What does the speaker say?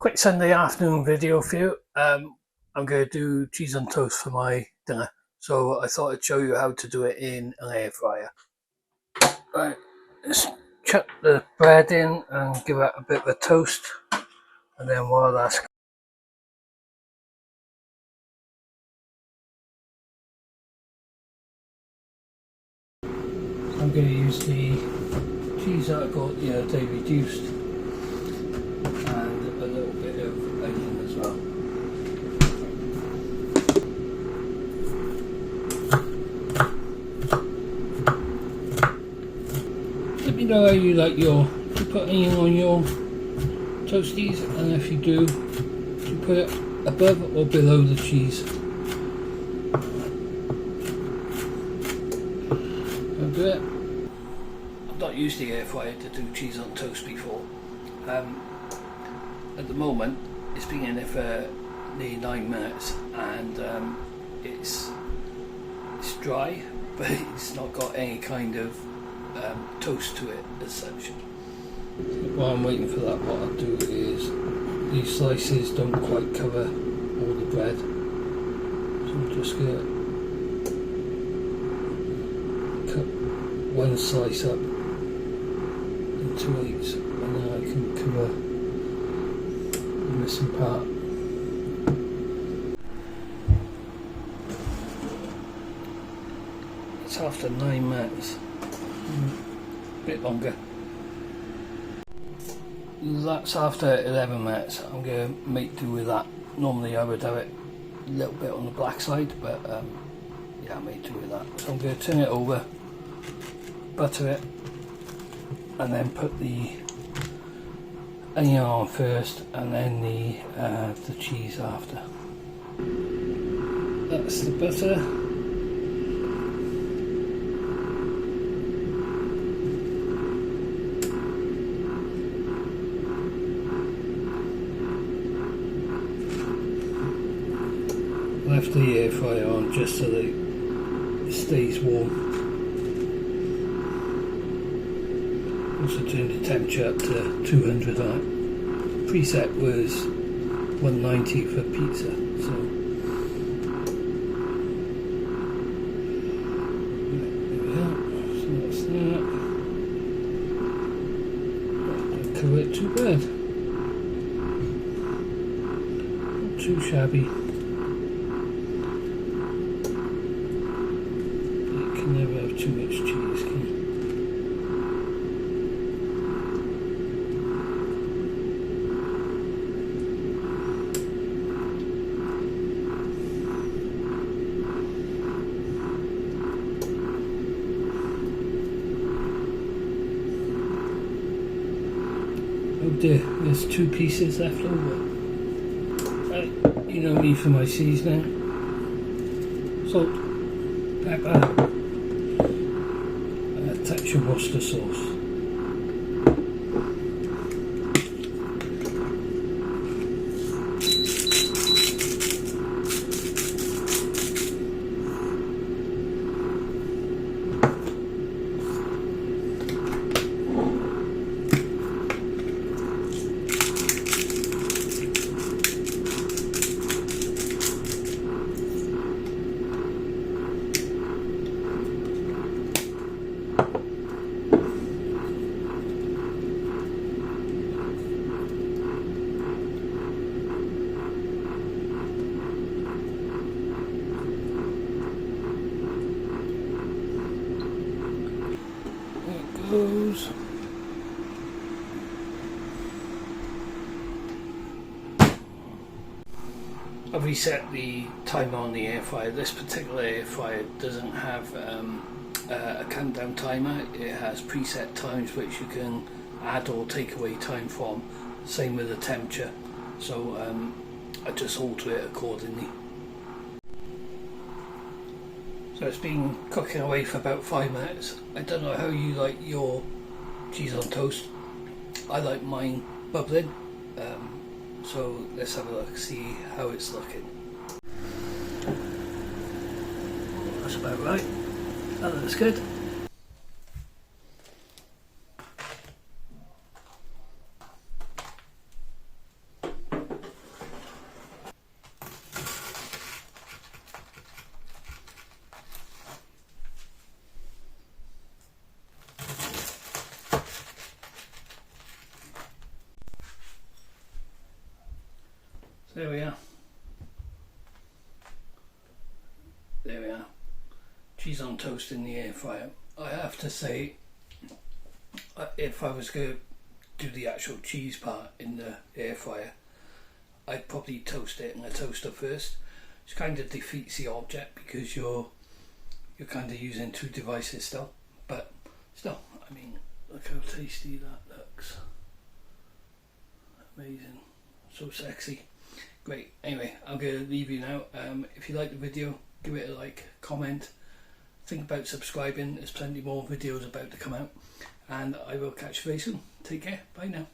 Quick Sunday afternoon video for you. I'm going to do cheese on toast for my dinner. So I thought I'd show you how to do it in an air fryer. Right, let's chuck the bread in and give it a bit of a toast. And then while that's I'm going to use the cheese that I got the other day reduced and a little bit of onion as well. Let me know how you like do you put onion on your toasties, and if you do you put it above or below the cheese? I'll do it. I've not used the air fryer to do cheese on toast before. At the moment it's been in there for nearly 9 minutes and it's dry, but it's not got any kind of toast to it as such. While I'm waiting for that, what I'll do is these slices don't quite cover all the bread, so I'm just going to cut one slice up into 8 and then I can cover the missing part. It's after 9 minutes, a bit longer. That's after 11 minutes. I'm going to make do with that. Normally I would have it a little bit on the black side, but yeah, I made do with that. So I'm going to turn it over, butter it, and then put the onion on first and then the cheese after. That's the butter. Left the air fryer on just so that it stays warm. Also turned the temperature up to 200 on it. Preset was 190 for pizza, so there we are. So that's that. Cover it too bad. Not too shabby. Never have too much cheese, can you? Oh dear, there's 2 pieces left over. You know me for my seasoning. Salt, pepper, touch of Worcester sauce. Goes. I've reset the timer on the air fryer. This particular air fryer doesn't have a countdown timer. It has preset times which you can add or take away time from. Same with the temperature. So I just alter it accordingly. So it's been cooking away for about 5 minutes. I don't know how you like your cheese on toast. I like mine bubbling. So let's have a look, see how it's looking. That's about right. That looks good. there we are. There we are. Cheese on toast in the air fryer. I have to say, if I was going to do the actual cheese part in the air fryer, I'd probably toast it in a toaster first. Which kind of defeats the object because you're kind of using two devices still. But still, I mean, look how tasty that looks. Amazing. So sexy. Great. Anyway, I'm going to leave you now. If you like the video, give it a like, comment. Think about subscribing. There's plenty more videos about to come out. And I will catch you very soon. Take care. Bye now.